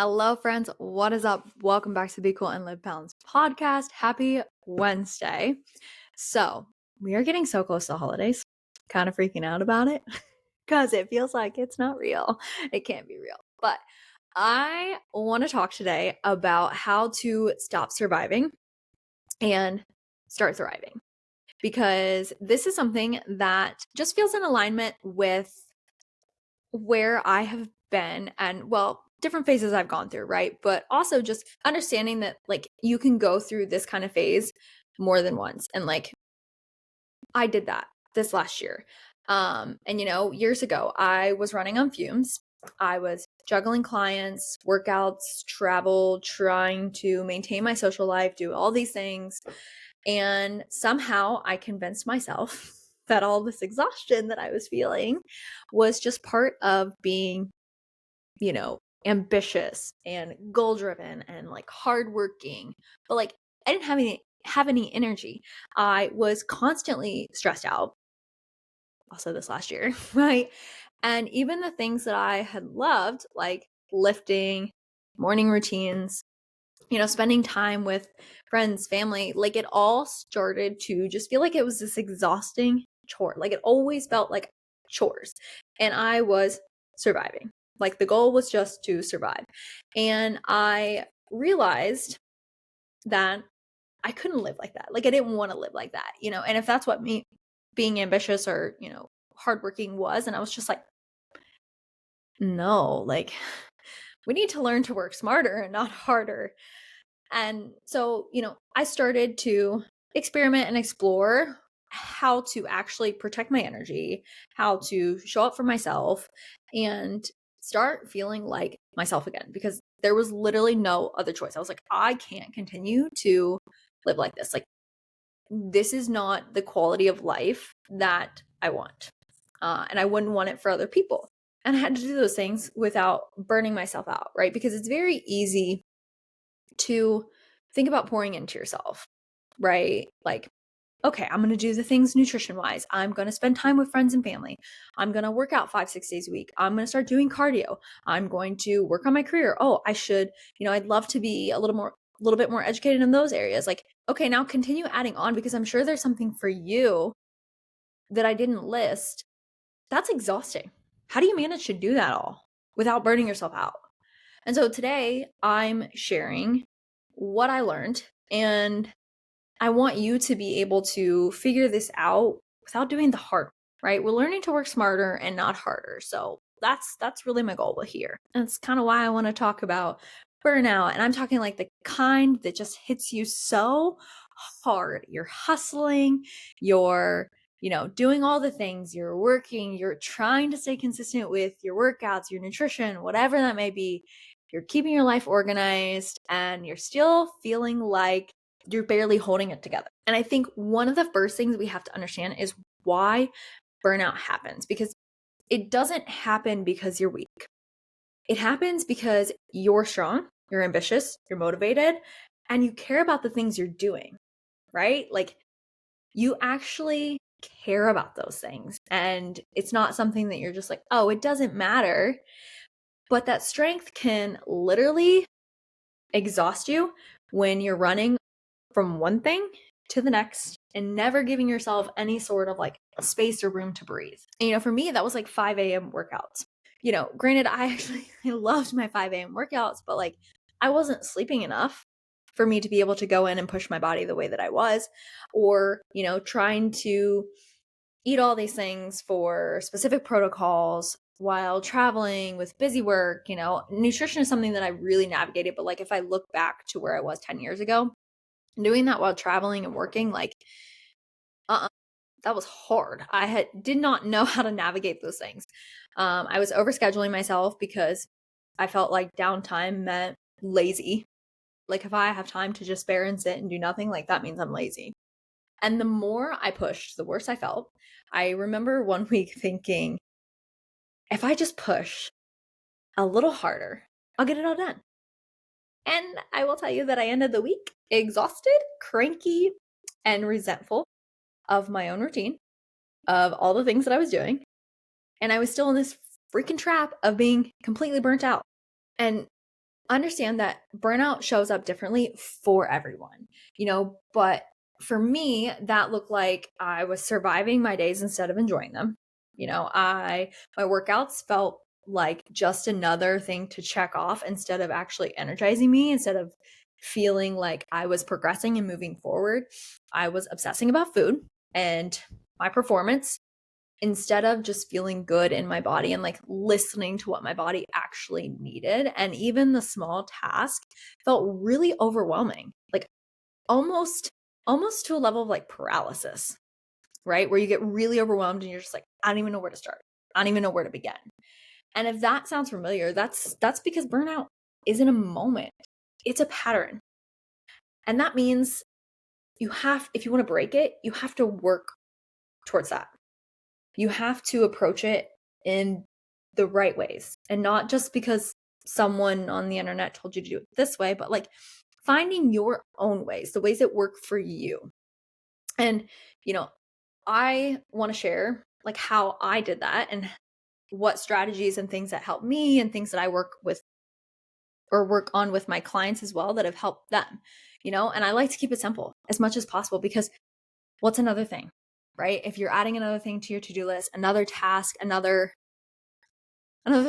Hello, friends. What is up? Welcome back to Be Cool and Live Balance podcast. Happy Wednesday. So, we are getting so close to the holidays. Kind of freaking out about it because it feels like it's not real. It can't be real. But I want to talk today about how to stop surviving and start thriving because this is something that just feels in alignment with where I have been and different phases I've gone through, right? But also just understanding that you can go through this kind of phase more than once. And I did that this last year. Years ago, I was running on fumes. I was juggling clients, workouts, travel, trying to maintain my social life, do all these things. And somehow I convinced myself that all this exhaustion that I was feeling was just part of being, ambitious and goal driven and hardworking. But I didn't have any energy. I was constantly stressed out. Also this last year, right? And even the things that I had loved, like lifting, morning routines, spending time with friends, family, it all started to just feel like it was this exhausting chore. It always felt like chores. And I was surviving. The goal was just to survive. And I realized that I couldn't live like that. I didn't want to live like that, and if that's what me being ambitious or, hardworking was. And I was just like, no, we need to learn to work smarter and not harder. And so, I started to experiment and explore how to actually protect my energy, how to show up for myself, and start feeling like myself again because there was literally no other choice. I was like, I can't continue to live like this. This is not the quality of life that I want. And I wouldn't want it for other people. And I had to do those things without burning myself out, right? Because it's very easy to think about pouring into yourself, right? Okay, I'm going to do the things nutrition wise. I'm going to spend time with friends and family. I'm going to work out 5-6 days a week. I'm going to start doing cardio. I'm going to work on my career. Oh, I should, I'd love to be a little bit more educated in those areas. Okay, now continue adding on because I'm sure there's something for you that I didn't list. That's exhausting. How do you manage to do that all without burning yourself out? And so today I'm sharing what I learned, and I want you to be able to figure this out without doing the hard, right? We're learning to work smarter and not harder. So that's really my goal here. And it's kind of why I want to talk about burnout. And I'm talking the kind that just hits you so hard. You're hustling, you're doing all the things, you're working, you're trying to stay consistent with your workouts, your nutrition, whatever that may be. You're keeping your life organized and you're still feeling like you're barely holding it together. And I think one of the first things we have to understand is why burnout happens, because it doesn't happen because you're weak. It happens because you're strong, you're ambitious, you're motivated, and you care about the things you're doing, right? You actually care about those things. And it's not something that you're just like, oh, it doesn't matter. But that strength can literally exhaust you when you're running from one thing to the next and never giving yourself any sort of space or room to breathe. And, for me, that was 5 a.m. workouts. Granted, I actually loved my 5 a.m. workouts, but I wasn't sleeping enough for me to be able to go in and push my body the way that I was, or, trying to eat all these things for specific protocols while traveling with busy work. Nutrition is something that I really navigated. But if I look back to where I was 10 years ago, doing that while traveling and working, that was hard. I did not know how to navigate those things. I was overscheduling myself because I felt like downtime meant lazy. If I have time to just spare and sit and do nothing, that means I'm lazy. And the more I pushed, the worse I felt. I remember one week thinking, if I just push a little harder, I'll get it all done. And I will tell you that I ended the week exhausted, cranky, and resentful of my own routine, of all the things that I was doing. And I was still in this freaking trap of being completely burnt out. And understand that burnout shows up differently for everyone, but for me, that looked like I was surviving my days instead of enjoying them. My workouts felt like just another thing to check off instead of actually energizing me, instead of feeling like I was progressing and moving forward. I was obsessing about food and my performance instead of just feeling good in my body and like listening to what my body actually needed. And even the small task felt really overwhelming, like almost almost to a level of like paralysis, right? Where you get really overwhelmed and you're just like, I don't even know where to start. I don't even know where to begin. And if that sounds familiar, that's because burnout isn't a moment. It's a pattern. And that means if you want to break it, you have to work towards that. You have to approach it in the right ways, and not just because someone on the internet told you to do it this way, but like finding your own ways, the ways that work for you. And, you know, I want to share like how I did that and what strategies and things that help me and things that I work with or work on with my clients as well that have helped them, and I like to keep it simple as much as possible because what's another thing, right? If you're adding another thing to your to-do list, another task, another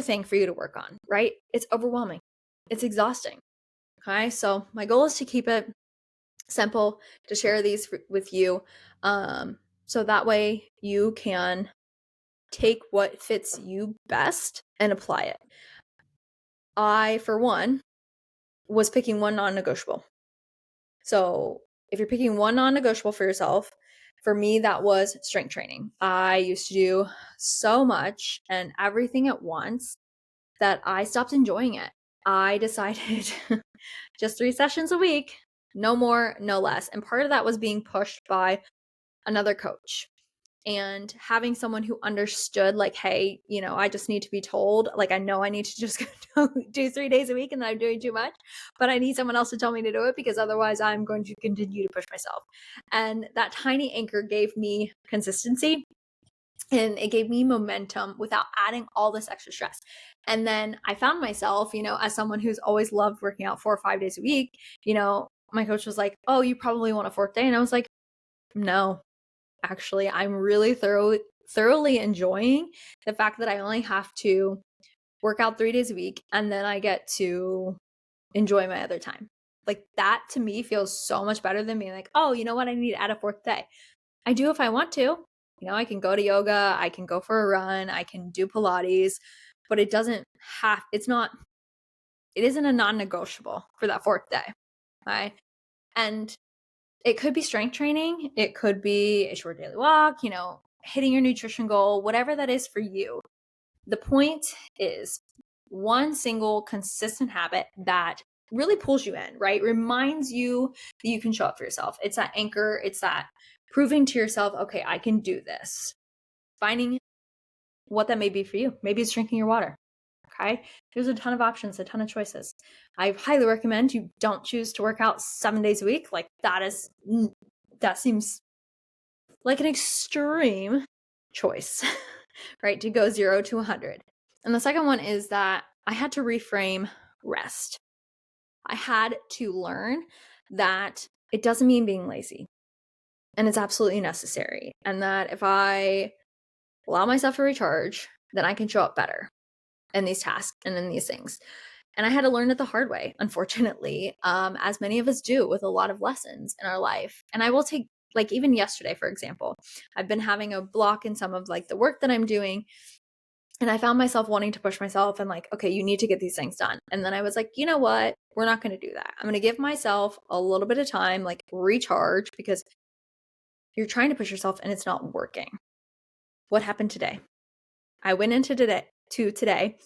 thing for you to work on, right? It's overwhelming. It's exhausting. Okay? So, my goal is to keep it simple, to share these with you so that way you can take what fits you best and apply it. I, for one, was picking one non-negotiable. So, if you're picking one non-negotiable for yourself, for me, that was strength training. I used to do so much and everything at once that I stopped enjoying it. I decided just 3 sessions a week, no more, no less. And part of that was being pushed by another coach and having someone who understood, like, hey, I just need to be told, like, I know I need to just do 3 days a week and that I'm doing too much, but I need someone else to tell me to do it because otherwise I'm going to continue to push myself. And that tiny anchor gave me consistency and it gave me momentum without adding all this extra stress. And then I found myself, as someone who's always loved working out 4 or 5 days a week, my coach was like, oh, you probably want a fourth day. And I was like, no, actually, I'm really thoroughly enjoying the fact that I only have to work out 3 days a week and then I get to enjoy my other time. Like that to me feels so much better than being like, oh, you know what? I need to add a fourth day. I do if I want to. I can go to yoga, I can go for a run, I can do Pilates, but it isn't a non-negotiable for that fourth day. Okay. And it could be strength training, it could be a short daily walk, hitting your nutrition goal, whatever that is for you. The point is one single consistent habit that really pulls you in, right? Reminds you that you can show up for yourself. It's that anchor, it's that proving to yourself, okay, I can do this. Finding what that may be for you. Maybe it's drinking your water. Okay. There's a ton of options, a ton of choices. I highly recommend you don't choose to work out 7 days a week. Like that seems like an extreme choice, right? To go 0 to 100. And the second one is that I had to reframe rest. I had to learn that it doesn't mean being lazy and it's absolutely necessary. And that if I allow myself to recharge, then I can show up better in these tasks and in these things. And I had to learn it the hard way, unfortunately, as many of us do with a lot of lessons in our life. And I will take, like, even yesterday, for example, I've been having a block in some of like the work that I'm doing. And I found myself wanting to push myself and like, okay, you need to get these things done. And then I was like, you know what? We're not going to do that. I'm going to give myself a little bit of time, like recharge, because you're trying to push yourself and it's not working. What happened today? I went into today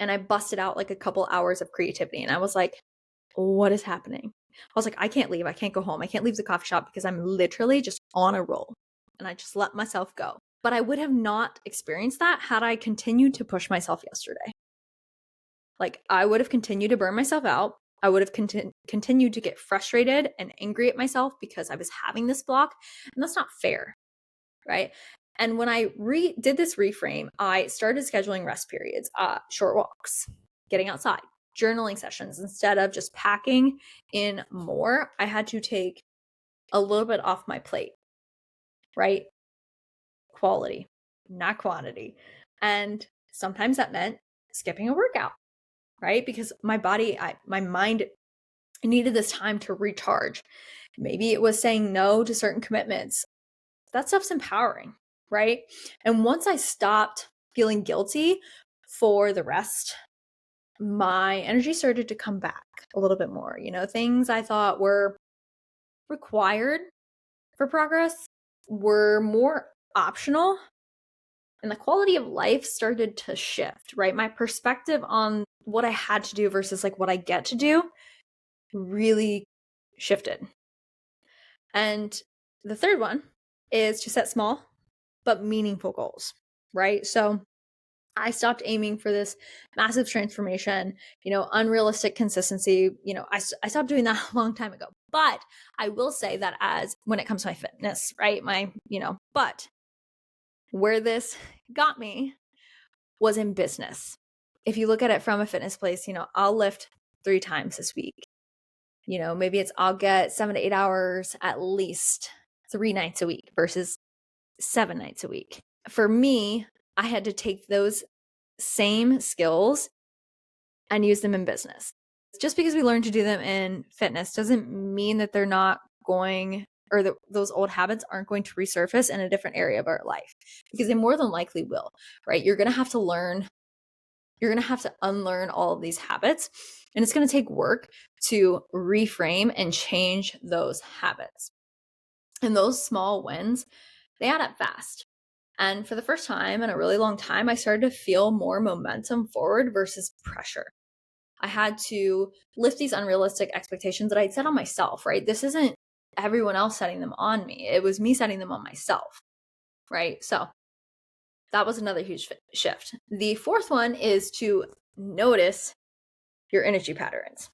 and I busted out like a couple hours of creativity. And I was like, what is happening? I was like, I can't leave. I can't go home. I can't leave the coffee shop because I'm literally just on a roll. And I just let myself go. But I would have not experienced that had I continued to push myself yesterday. Like I would have continued to burn myself out. I would have continued to get frustrated and angry at myself because I was having this block. And that's not fair, right? And when I did this reframe, I started scheduling rest periods, short walks, getting outside, journaling sessions. Instead of just packing in more, I had to take a little bit off my plate, right? Quality, not quantity. And sometimes that meant skipping a workout, right? Because my mind needed this time to recharge. Maybe it was saying no to certain commitments. That stuff's empowering, right? And once I stopped feeling guilty for the rest, my energy started to come back a little bit more. Things I thought were required for progress were more optional, and the quality of life started to shift, right? My perspective on what I had to do versus like what I get to do really shifted. And the third one is to set small but meaningful goals, right? So I stopped aiming for this massive transformation, unrealistic consistency. I stopped doing that a long time ago. But I will say that as when it comes to my fitness, right? But where this got me was in business. If you look at it from a fitness place, I'll lift 3 times this week. Maybe I'll get 7 to 8 hours at least 3 nights a week versus 7 nights a week. For me, I had to take those same skills and use them in business. Just because we learn to do them in fitness doesn't mean that they're not going, or that those old habits aren't going to resurface in a different area of our life, because they more than likely will, right? You're going to have to unlearn all of these habits, and it's going to take work to reframe and change those habits. And those small wins, they add up fast. And for the first time in a really long time, I started to feel more momentum forward versus pressure. I had to lift these unrealistic expectations that I'd set on myself, right? This isn't everyone else setting them on me. It was me setting them on myself, right? So that was another huge shift. The fourth one is to notice your energy patterns.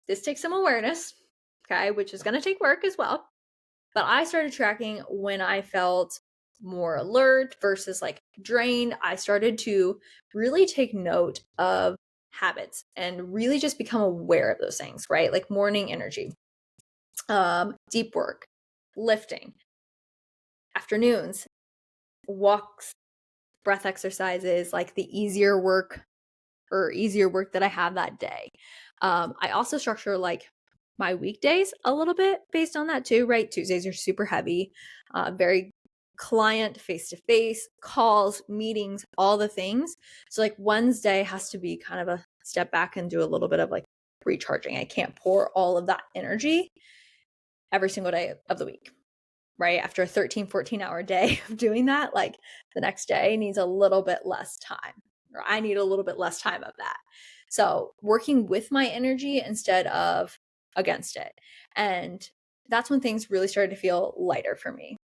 This takes some awareness, okay, which is going to take work as well. But I started tracking when I felt more alert versus like drained. I started to really take note of habits and really just become aware of those things, right? Like morning energy, deep work, lifting, afternoons, walks, breath exercises, like the easier work that I have that day. I also structure like my weekdays a little bit based on that too, right? Tuesdays are super heavy, very client face-to-face calls, meetings, all the things. So like Wednesday has to be kind of a step back and do a little bit of like recharging. I can't pour all of that energy every single day of the week, right? After a 13, 14-hour day of doing that, like the next day needs a little bit less time, or I need a little bit less time of that. So working with my energy instead of against it. And that's when things really started to feel lighter for me,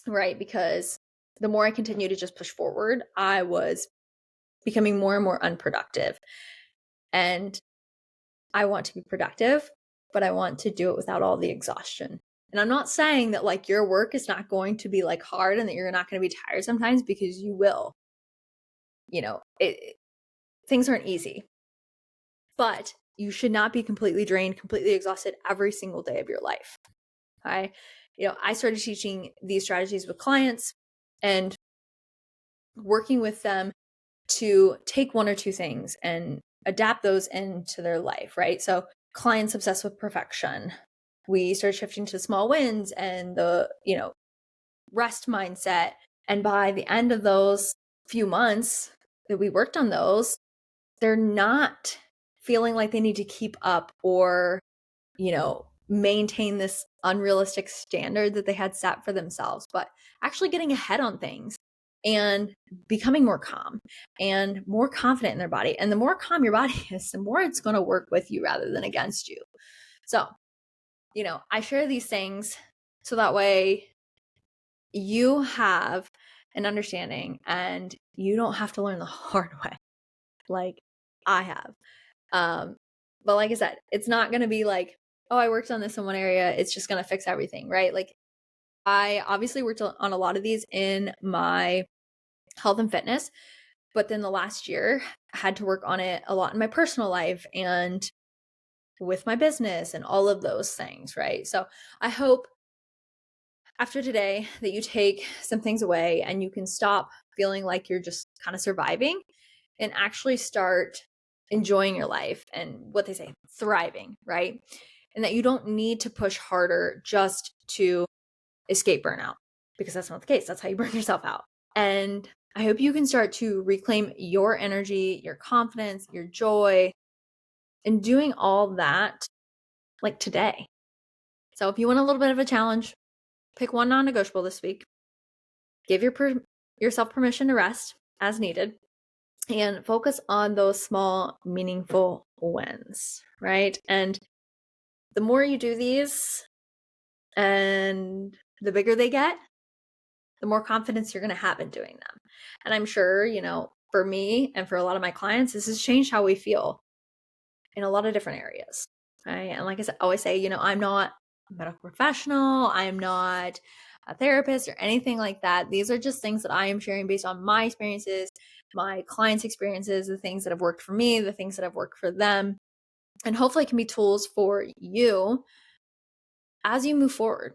right? Because the more I continued to just push forward, I was becoming more and more unproductive. And I want to be productive, but I want to do it without all the exhaustion. And I'm not saying that like your work is not going to be like hard and that you're not going to be tired sometimes, because you will. Things aren't easy. But you should not be completely drained, completely exhausted every single day of your life. Okay? I started teaching these strategies with clients and working with them to take one or two things and adapt those into their life, right? So clients obsessed with perfection. We started shifting to small wins and the, rest mindset. And by the end of those few months that we worked on those, they're not feeling like they need to keep up or, maintain this unrealistic standard that they had set for themselves, but actually getting ahead on things and becoming more calm and more confident in their body. And the more calm your body is, the more it's going to work with you rather than against you. So, I share these things so that way you have an understanding and you don't have to learn the hard way like I have. But like I said, it's not going to be like, oh, I worked on this in one area, it's just going to fix everything, right? Like I obviously worked on a lot of these in my health and fitness, but then the last year had to work on it a lot in my personal life and with my business and all of those things, right? So I hope after today that you take some things away and you can stop feeling like you're just kind of surviving and actually start enjoying your life and what they say, thriving, right? And that you don't need to push harder just to escape burnout because that's not the case. That's how you burn yourself out. And I hope you can start to reclaim your energy, your confidence, your joy, and doing all that like today. So if you want a little bit of a challenge, pick one non-negotiable this week. Give yourself permission to rest as needed and focus on those small, meaningful wins, right? And the more you do these and the bigger they get, the more confidence you're going to have in doing them. And I'm sure, for me and for a lot of my clients, this has changed how we feel in a lot of different areas, right? And like I always say, I'm not a medical professional. I'm not a therapist or anything like that. These are just things that I am sharing based on my experiences, my clients' experiences, the things that have worked for me, the things that have worked for them, and hopefully can be tools for you as you move forward,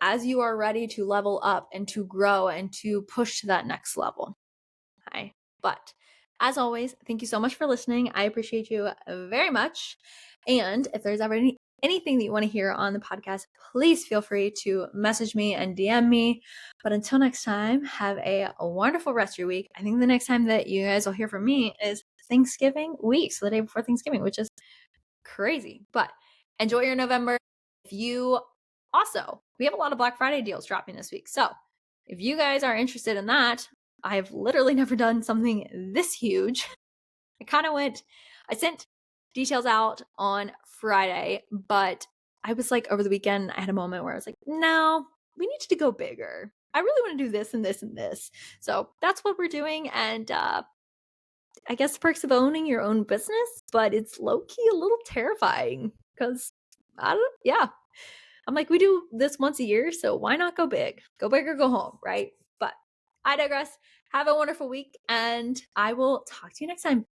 as you are ready to level up and to grow and to push to that next level. Okay. But as always, thank you so much for listening. I appreciate you very much. And if there's ever anything that you want to hear on the podcast, please feel free to message me and DM me. But until next time, have a wonderful rest of your week. I think the next time that you guys will hear from me is Thanksgiving week, so the day before Thanksgiving, which is crazy. But enjoy your November. If you also, we have a lot of Black Friday deals dropping this week. So if you guys are interested in that, I've literally never done something this huge. I sent details out on Friday, but I was like, over the weekend, I had a moment where I was like, no, we need to go bigger. I really want to do this and this and this. So that's what we're doing. And I guess the perks of owning your own business, but it's low key a little terrifying because yeah. I'm like, we do this once a year, so why not go big? Go big or go home, right? But I digress. Have a wonderful week, and I will talk to you next time.